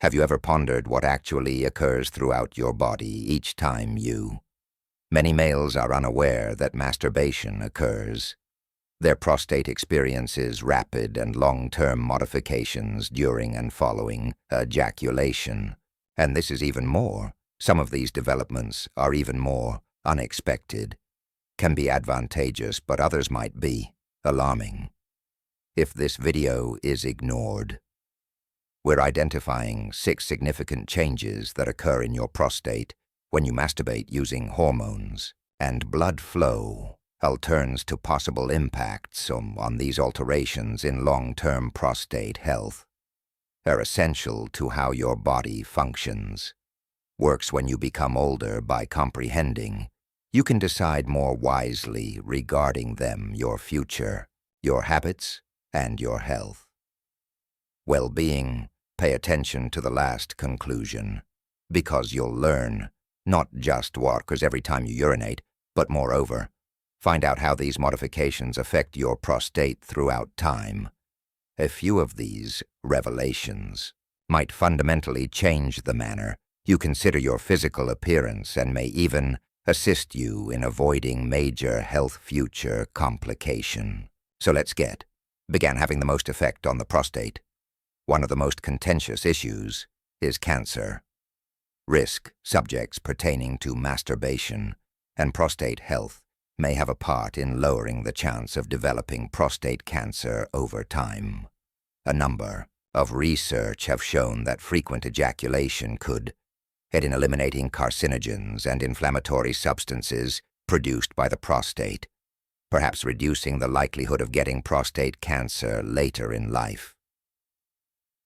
Have you ever pondered what actually occurs throughout your body each time you? Many males are unaware that masturbation occurs. Their prostate experiences rapid and long-term modifications during and following ejaculation. And this is even more. Some of these developments are even more unexpected, can be advantageous, but others might be alarming. If this video is ignored, we're identifying 6 significant changes that occur in your prostate when you masturbate using hormones, and blood flow turns to possible impacts on these alterations in long-term prostate health. Are essential to how your body functions. Works when you become older by comprehending. You can decide more wisely regarding them, your future, your habits, and your health. Well-being, pay attention to the last conclusion, because you'll learn not just what occurs every time you urinate, but moreover, find out how these modifications affect your prostate throughout time. A few of these revelations might fundamentally change the manner you consider your physical appearance and may even assist you in avoiding major health future complication. So let's begin having the most effect on the prostate. One of the most contentious issues is cancer. Risk subjects pertaining to masturbation and prostate health may have a part in lowering the chance of developing prostate cancer over time. A number of research have shown that frequent ejaculation could aid in eliminating carcinogens and inflammatory substances produced by the prostate, perhaps reducing the likelihood of getting prostate cancer later in life.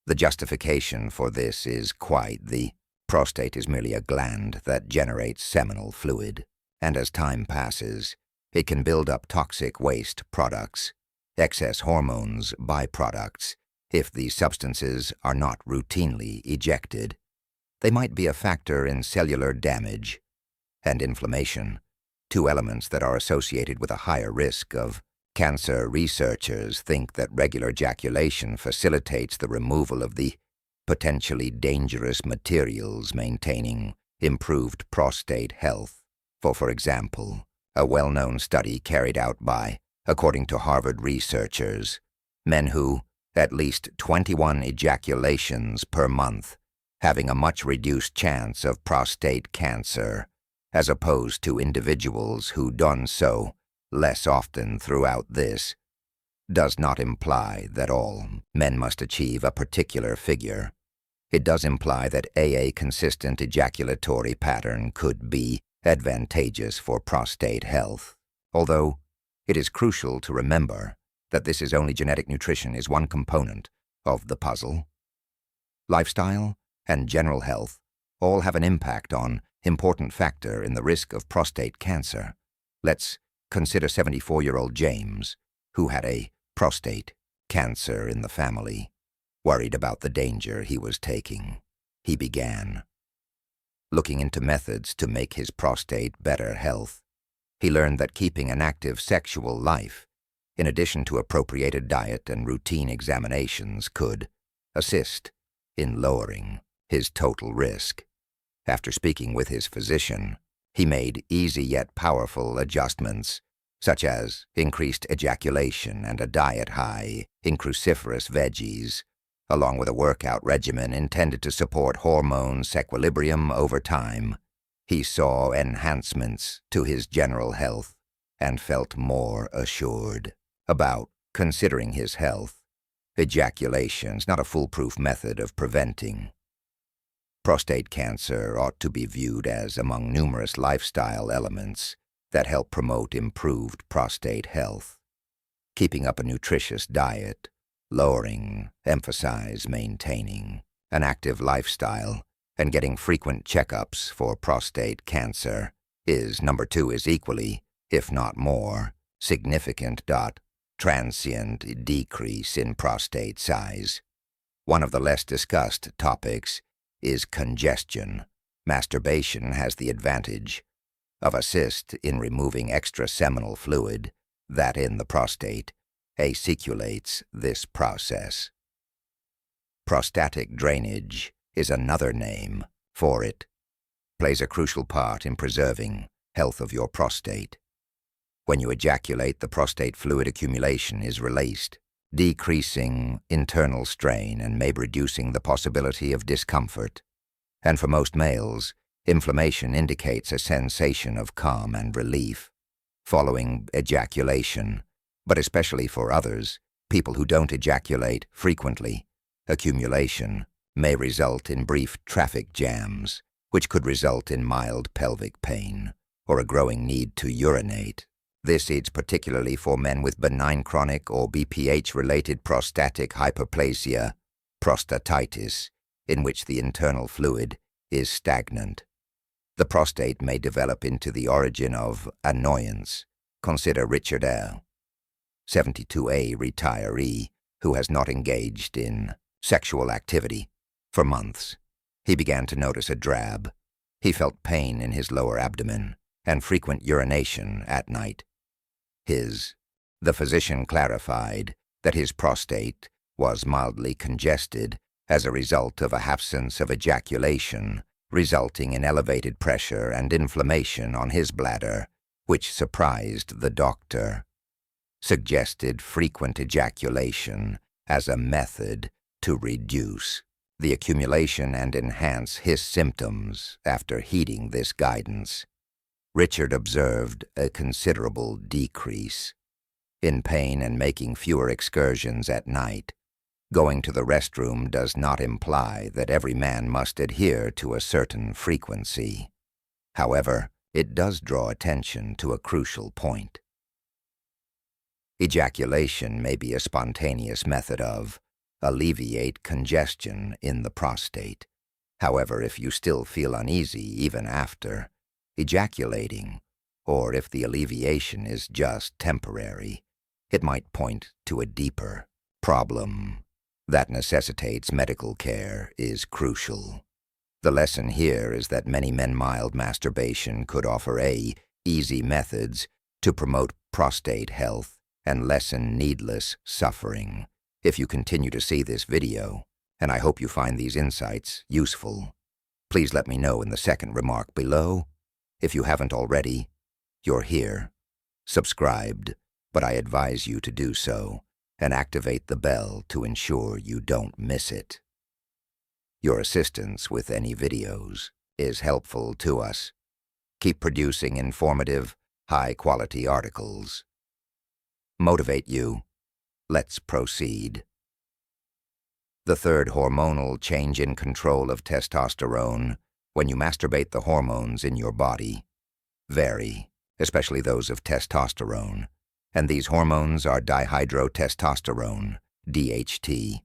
The justification for this is the prostate is merely a gland that generates seminal fluid, and as time passes, it can build up toxic waste products, excess hormones, byproducts. If these substances are not routinely ejected, they might be a factor in cellular damage and inflammation, 2 elements that are associated with a higher risk of cancer. Researchers think that regular ejaculation facilitates the removal of the potentially dangerous materials, maintaining improved prostate health. For example, a well-known study carried out by, according to Harvard researchers, men who at least 21 ejaculations per month, having a much reduced chance of prostate cancer, as opposed to individuals who done so less often throughout. This does not imply that all men must achieve a particular figure. It does imply that a consistent ejaculatory pattern could be advantageous for prostate health, although it is crucial to remember that this is only genetic. Nutrition is one component of the puzzle. Lifestyle and general health all have an impact on important factor in the risk of prostate cancer. Let's consider 74-year-old James, who had a prostate cancer in the family. Worried about the danger he was taking, he began looking into methods to make his prostate better health. He learned that keeping an active sexual life, in addition to appropriated diet and routine examinations, could assist in lowering his total risk. After speaking with his physician, he made easy yet powerful adjustments, such as increased ejaculation and a diet high in cruciferous veggies, along with a workout regimen intended to support hormones equilibrium over time. He saw enhancements to his general health and felt more assured about considering his health. Ejaculation's not a foolproof method of preventing prostate cancer. Ought to be viewed as among numerous lifestyle elements that help promote improved prostate health. Keeping up a nutritious diet, maintaining an active lifestyle, and getting frequent checkups for prostate cancer is number 2 is equally, if not more, significant. Transient decrease in prostate size. One of the less discussed topics is congestion. Masturbation has the advantage of assist in removing extra seminal fluid that in the prostate aceculates this process. Prostatic drainage is another name for it, plays a crucial part in preserving health of your prostate. When you ejaculate, the prostate fluid accumulation is released, decreasing internal strain and maybe reducing the possibility of discomfort. And for most males, inflammation indicates a sensation of calm and relief following ejaculation, but especially for others, people who don't ejaculate frequently, accumulation may result in brief traffic jams, which could result in mild pelvic pain or a growing need to urinate. This is particularly for men with benign chronic or BPH-related prostatic hyperplasia, prostatitis, in which the internal fluid is stagnant. The prostate may develop into the origin of annoyance. Consider Richard L., 72A retiree, who has not engaged in sexual activity for months. He began to notice a drab. He felt pain in his lower abdomen and frequent urination at night. The physician clarified that his prostate was mildly congested as a result of a absence of ejaculation, resulting in elevated pressure and inflammation on his bladder, which surprised the doctor. Suggested frequent ejaculation as a method to reduce the accumulation and enhance his symptoms. After heeding this guidance, Richard observed a considerable decrease in pain and making fewer excursions at night. Going to the restroom does not imply that every man must adhere to a certain frequency. However, it does draw attention to a crucial point. Ejaculation may be a spontaneous method of alleviate congestion in the prostate. However, if you still feel uneasy even after ejaculating, or if the alleviation is just temporary, it might point to a deeper problem that necessitates medical care is crucial. The lesson here is that many men mild masturbation could offer easy methods to promote prostate health and lessen needless suffering. If you continue to see this video, and I hope you find these insights useful, please let me know in the second remark below. If you haven't already, you're here, subscribed, but I advise you to do so and activate the bell to ensure you don't miss it. Your assistance with any videos is helpful to us. Keep producing informative, high-quality articles. Motivate you. Let's proceed. The third hormonal change in control of testosterone. When you masturbate, the hormones in your body vary, especially those of testosterone, and these hormones are dihydrotestosterone, DHT,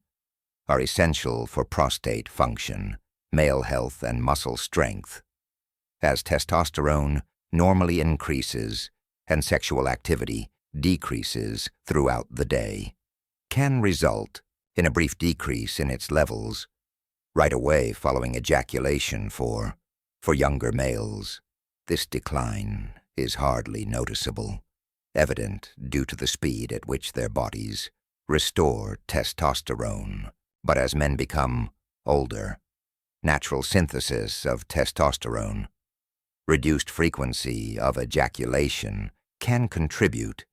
are essential for prostate function, male health, and muscle strength. As testosterone normally increases and sexual activity decreases throughout the day, can result in a brief decrease in its levels right away following ejaculation. For younger males, this decline is hardly noticeable, evident due to the speed at which their bodies restore testosterone. But as men become older, natural synthesis of testosterone, reduced frequency of ejaculation can contribute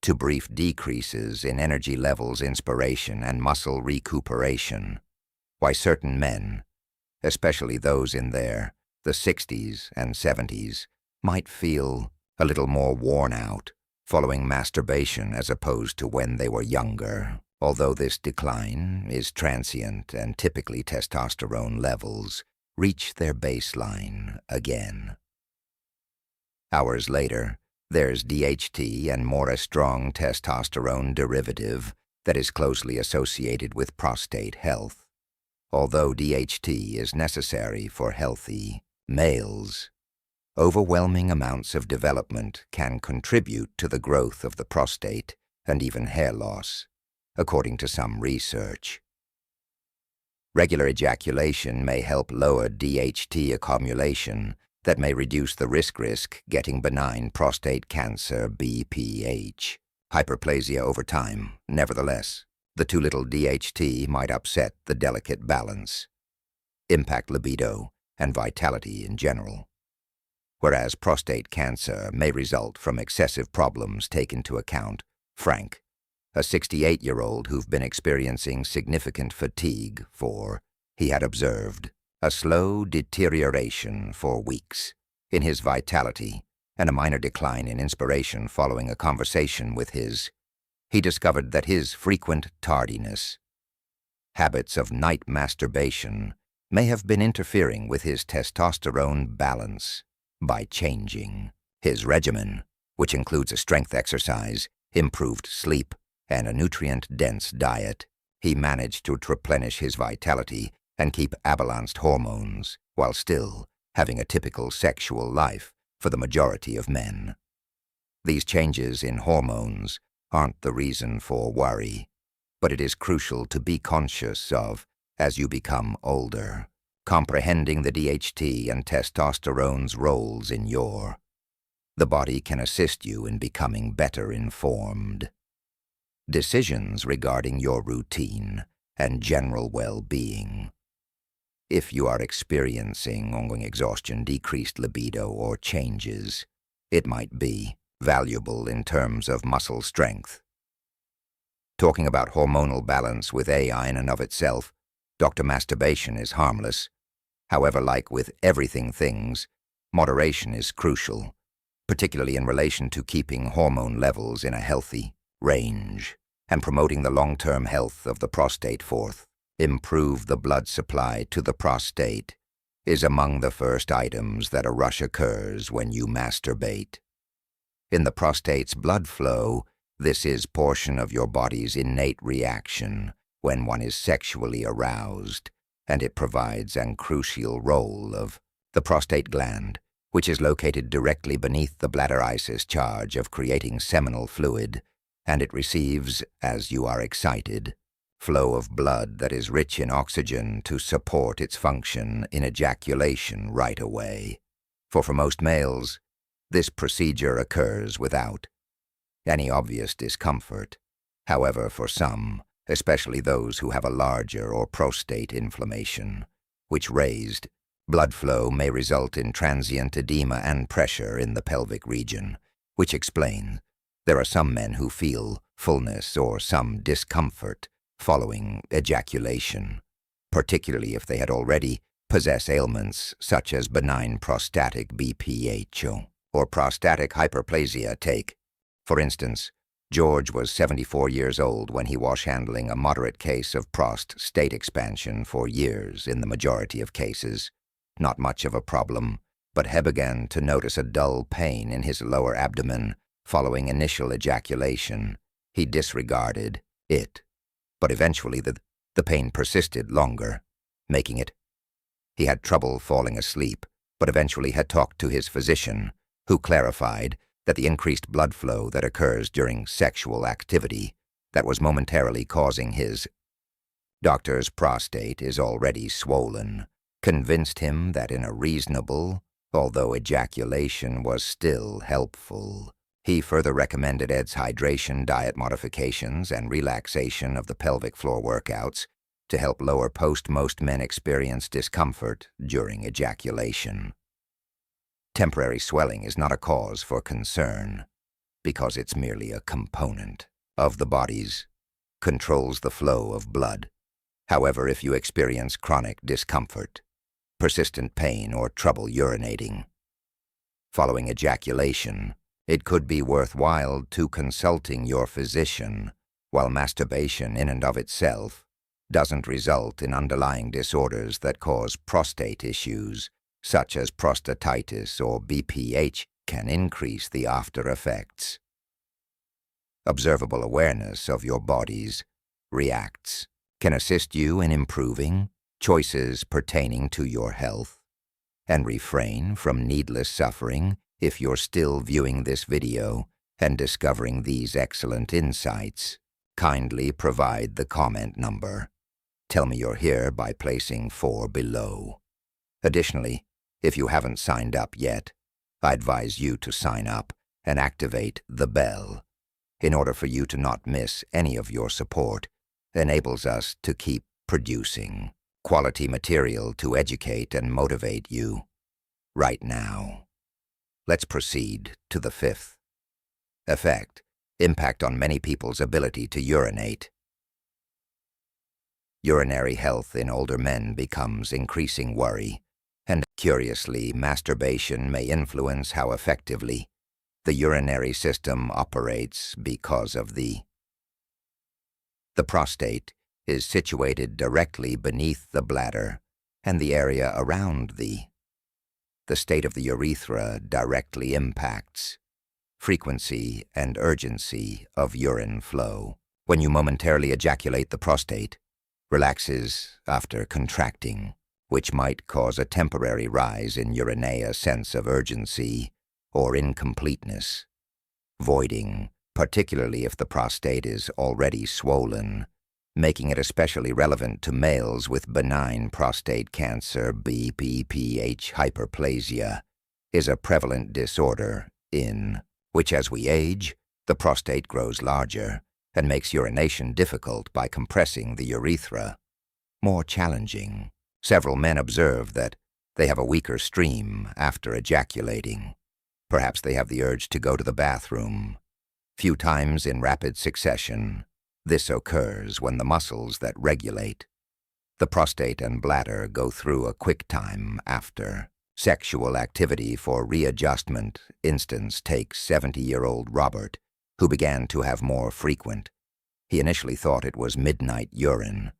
to brief decreases in energy levels, inspiration, and muscle recuperation. Why certain men, especially those in the 60s and 70s, might feel a little more worn out following masturbation as opposed to when they were younger. Although this decline is transient and typically testosterone levels reach their baseline again. Hours later, there's DHT and more a strong testosterone derivative that is closely associated with prostate health. Although DHT is necessary for healthy males, overwhelming amounts of development can contribute to the growth of the prostate and even hair loss, according to some research. Regular ejaculation may help lower DHT accumulation that may reduce the risk getting benign prostate cancer BPH hyperplasia over time. Nevertheless, the too little DHT might upset the delicate balance. impact libido and vitality in general. Whereas prostate cancer may result from excessive problems taken into account, Frank, a 68-year-old who've been experiencing significant fatigue he had observed a slow deterioration for weeks in his vitality and a minor decline in inspiration following a conversation with he discovered that his frequent tardiness, habits of night masturbation, may have been interfering with his testosterone balance. By changing his regimen, which includes a strength exercise, improved sleep, and a nutrient-dense diet, he managed to replenish his vitality and keep balanced hormones while still having a typical sexual life for the majority of men. These changes in hormones aren't the reason for worry, but it is crucial to be conscious of as you become older, comprehending the DHT and testosterone's roles in the body can assist you in becoming better informed decisions regarding your routine and general well-being. If you are experiencing ongoing exhaustion, decreased libido, or changes, it might be valuable in terms of muscle strength. Talking about hormonal balance with AI in and of itself, Dr. Masturbation is harmless. However, like with everything things, moderation is crucial, particularly in relation to keeping hormone levels in a healthy range and promoting the long-term health of the prostate. Improve the blood supply to the prostate is among the first items that a rush occurs when you masturbate. In the prostate's blood flow, this is portion of your body's innate reaction when one is sexually aroused, and it provides a crucial role of the prostate gland, which is located directly beneath the bladder-isis charge of creating seminal fluid, and it receives, as you are excited, flow of blood that is rich in oxygen to support its function in ejaculation right away. For most males, this procedure occurs without any obvious discomfort. However, for some, especially those who have a larger or prostate inflammation, which raised blood flow may result in transient edema and pressure in the pelvic region, which explains there are some men who feel fullness or some discomfort following ejaculation, particularly if they had already possessed ailments such as benign prostatic BPH or prostatic hyperplasia. For instance, George was 74 years old when he was handling a moderate case of prostate expansion for years. In the majority of cases, not much of a problem, but he began to notice a dull pain in his lower abdomen following initial ejaculation. He disregarded it, but eventually the pain persisted longer, making it. He had trouble falling asleep, but eventually had talked to his physician, who clarified that the increased blood flow that occurs during sexual activity that was momentarily causing his doctor's prostate is already swollen, convinced him that in a reasonable, although ejaculation was still helpful. He further recommended hydration, diet modifications, and relaxation of the pelvic floor workouts to help lower most men experience discomfort during ejaculation. Temporary swelling is not a cause for concern because it's merely a component of the body's controls the flow of blood. However, if you experience chronic discomfort, persistent pain, or trouble urinating following ejaculation, it could be worthwhile to consulting your physician. While masturbation in and of itself doesn't result in underlying disorders that cause prostate issues, such as prostatitis or BPH, can increase the after effects. Observable awareness of your body's reacts can assist you in improving choices pertaining to your health and refrain from needless suffering. If you're still viewing this video and discovering these excellent insights, kindly provide the comment number. Tell me you're here by placing 4 below. Additionally, if you haven't signed up yet, I advise you to sign up and activate the bell in order for you to not miss any of your support. Enables us to keep producing quality material to educate and motivate you right now. Let's proceed to the fifth. Effect: impact on many people's ability to urinate. Urinary health in older men becomes increasing worry, and curiously, masturbation may influence how effectively the urinary system operates because of the prostate is situated directly beneath the bladder and the area around the state of the urethra directly impacts frequency and urgency of urine flow. When you momentarily ejaculate, the prostate relaxes after contracting, which might cause a temporary rise in urinea sense of urgency or incompleteness. Voiding, particularly if the prostate is already swollen, making it especially relevant to males with benign prostate cancer. BPPH hyperplasia is a prevalent disorder in which, as we age, the prostate grows larger and makes urination difficult by compressing the urethra. More challenging, several men observe that they have a weaker stream after ejaculating. Perhaps they have the urge to go to the bathroom. Few times in rapid succession, this occurs when the muscles that regulate the prostate and bladder go through a quick time after sexual activity for readjustment. Instance: take 70-year-old Robert, who began to have more frequent. He initially thought it was midnight urine.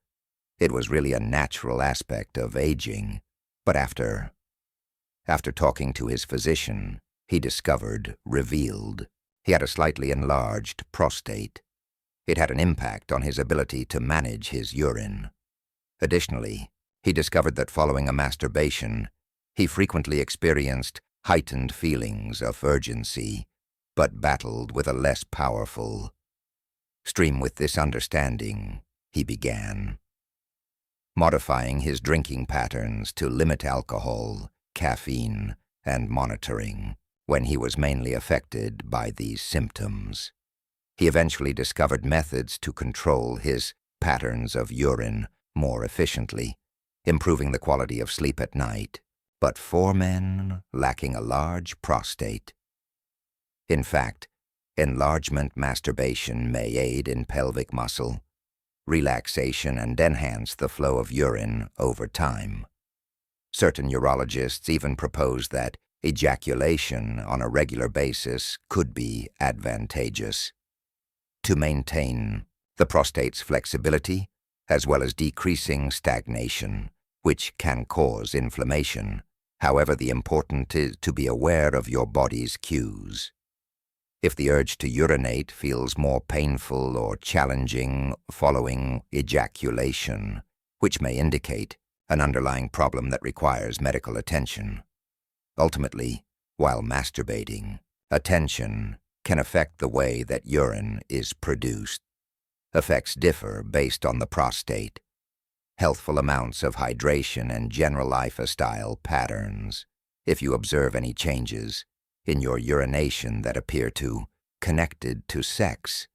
It was really a natural aspect of aging, but after talking to his physician, he revealed he had a slightly enlarged prostate. It had an impact on his ability to manage his urine. Additionally, he discovered that following a masturbation, he frequently experienced heightened feelings of urgency, but battled with a less powerful stream. With this understanding, he began modifying his drinking patterns to limit alcohol, caffeine, and monitoring. When he was mainly affected by these symptoms, he eventually discovered methods to control his patterns of urine more efficiently, improving the quality of sleep at night. But for men lacking a large prostate, in fact, enlargement masturbation may aid in pelvic muscle relaxation and enhance the flow of urine over time. Certain urologists even propose that ejaculation on a regular basis could be advantageous to maintain the prostate's flexibility, as well as decreasing stagnation, which can cause inflammation. However, the important is to be aware of your body's cues. If the urge to urinate feels more painful or challenging following ejaculation, which may indicate an underlying problem that requires medical attention. Ultimately, while masturbating, attention can affect the way that urine is produced. Effects differ based on the prostate. Healthful amounts of hydration and general lifestyle patterns. If you observe any changes in your urination that appear to connected to sex,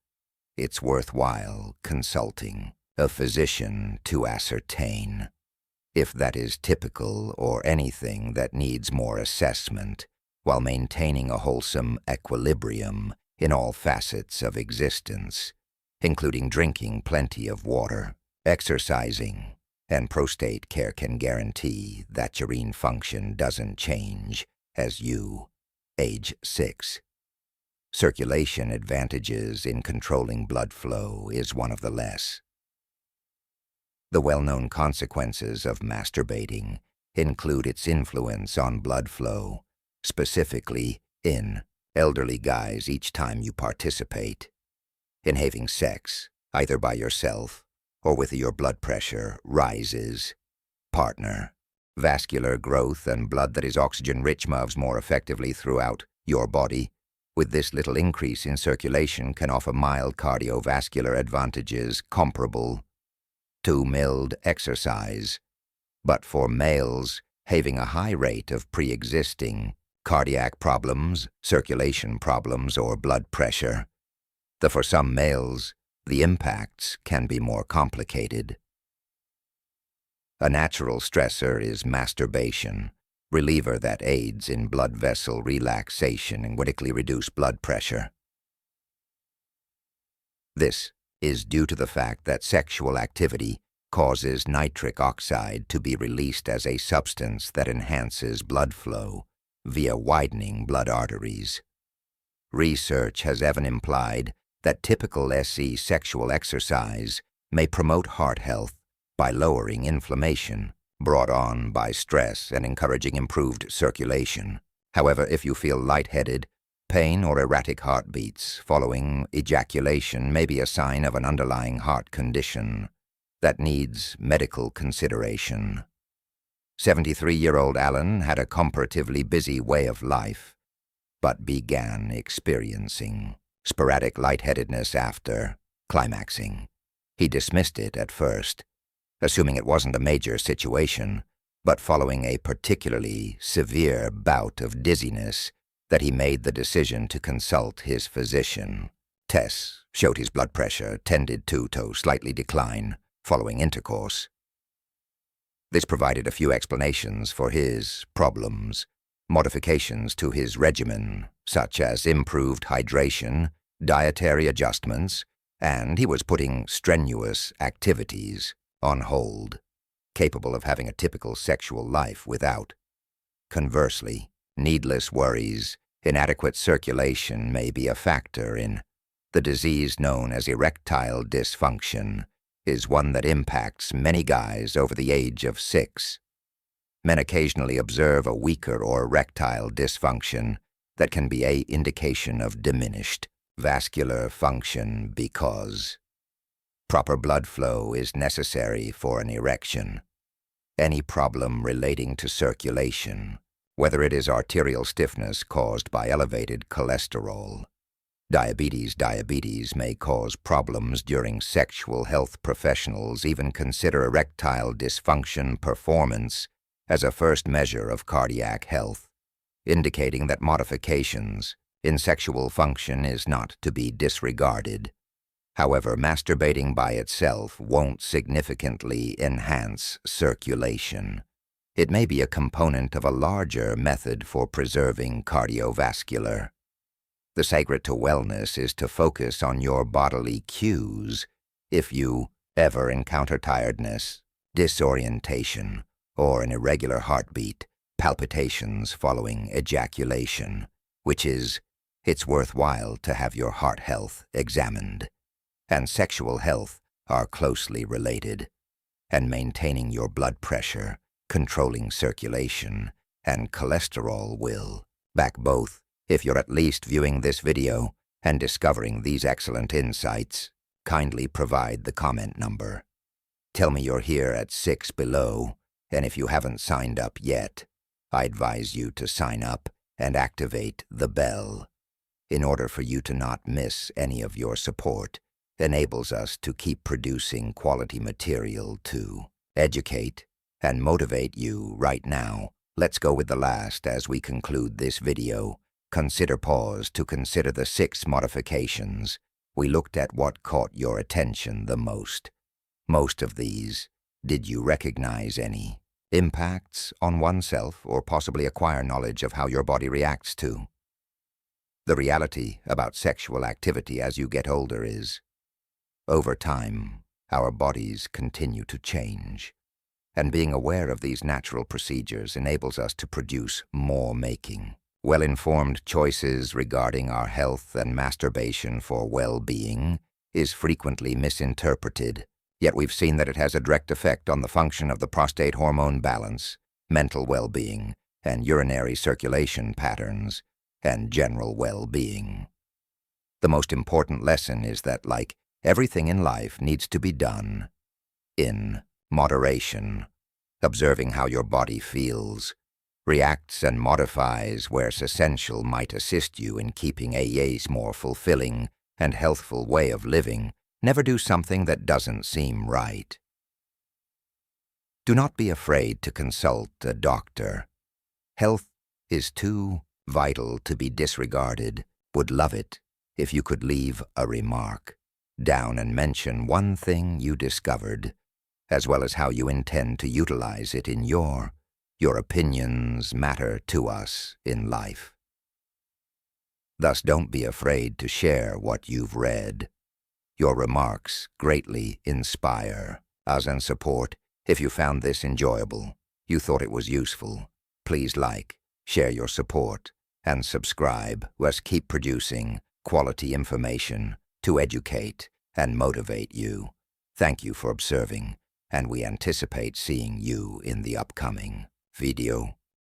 it's worthwhile consulting a physician to ascertain if that is typical or anything that needs more assessment, while maintaining a wholesome equilibrium in all facets of existence, including drinking plenty of water, exercising, and prostate care can guarantee that urine function doesn't change as you age 6. Circulation advantages in controlling blood flow is one of the less. The well-known consequences of masturbating include its influence on blood flow, specifically in elderly guys each time you participate in having sex, either by yourself or with your blood pressure rises. Partner. Vascular growth and blood that is oxygen-rich moves more effectively throughout your body. With this little increase in circulation can offer mild cardiovascular advantages comparable to mild exercise. But for males having a high rate of pre-existing cardiac problems, circulation problems, or blood pressure, for some males, the impacts can be more complicated. A natural stressor is masturbation, reliever that aids in blood vessel relaxation and quickly reduce blood pressure. This is due to the fact that sexual activity causes nitric oxide to be released as a substance that enhances blood flow via widening blood arteries. Research has even implied that typical SE sexual exercise may promote heart health by lowering inflammation brought on by stress and encouraging improved circulation. However, if you feel lightheaded, pain, or erratic heartbeats following ejaculation may be a sign of an underlying heart condition that needs medical consideration. 73-year-old Allen had a comparatively busy way of life, but began experiencing sporadic lightheadedness after climaxing. He dismissed it at first, assuming it wasn't a major situation, but following a particularly severe bout of dizziness that he made the decision to consult his physician. Tests showed his blood pressure tended to slightly decline following intercourse. This provided a few explanations for his problems, modifications to his regimen, such as improved hydration, dietary adjustments, and he was putting strenuous activities on hold, capable of having a typical sexual life without. Conversely, needless worries, inadequate circulation may be a factor in the disease known as erectile dysfunction, is one that impacts many guys over the age of 6. Men occasionally observe a weaker or erectile dysfunction that can be an indication of diminished vascular function because proper blood flow is necessary for an erection. Any problem relating to circulation, whether it is arterial stiffness caused by elevated cholesterol, diabetes may cause problems during sexual health. Professionals even consider erectile dysfunction performance as a first measure of cardiac health, indicating that modifications in sexual function is not to be disregarded. However, masturbating by itself won't significantly enhance circulation. It may be a component of a larger method for preserving cardiovascular. The secret to wellness is to focus on your bodily cues if you ever encounter tiredness, disorientation, or an irregular heartbeat, palpitations following ejaculation, which is, it's worthwhile to have your heart health examined. And sexual health are closely related, and maintaining your blood pressure, controlling circulation, and cholesterol will back both. If you're at least viewing this video and discovering these excellent insights, kindly provide the comment number. Tell me you're here at 6 below, and if you haven't signed up yet, I advise you to sign up and activate the bell. In order for you to not miss any of your support, enables us to keep producing quality material to educate and motivate you right now. Let's go with the last as we conclude this video. Consider pause to consider the 6 modifications. We looked at what caught your attention the most. Most of these, did you recognize any impacts on oneself or possibly acquire knowledge of how your body reacts to? The reality about sexual activity as you get older is, over time, our bodies continue to change, and being aware of these natural procedures enables us to produce more making well-informed choices regarding our health, and masturbation for well-being is frequently misinterpreted, yet we've seen that it has a direct effect on the function of the prostate hormone balance, mental well-being, and urinary circulation patterns, and general well-being. The most important lesson is that, like everything in life, needs to be done in moderation, observing how your body feels, reacts and modifies where it's essential might assist you in keeping a more fulfilling and healthful way of living. Never do something that doesn't seem right. Do not be afraid to consult a doctor. Health is too vital to be disregarded. Would love it if you could leave a remark down and mention one thing you discovered as well as how you intend to utilize it in your opinions matter to us in life. Thus, don't be afraid to share what you've read. Your remarks greatly inspire us and support. If you found this enjoyable, you thought it was useful, please like, share your support, and subscribe. Let's keep producing quality information to educate and motivate you. Thank you for observing, and we anticipate seeing you in the upcoming video.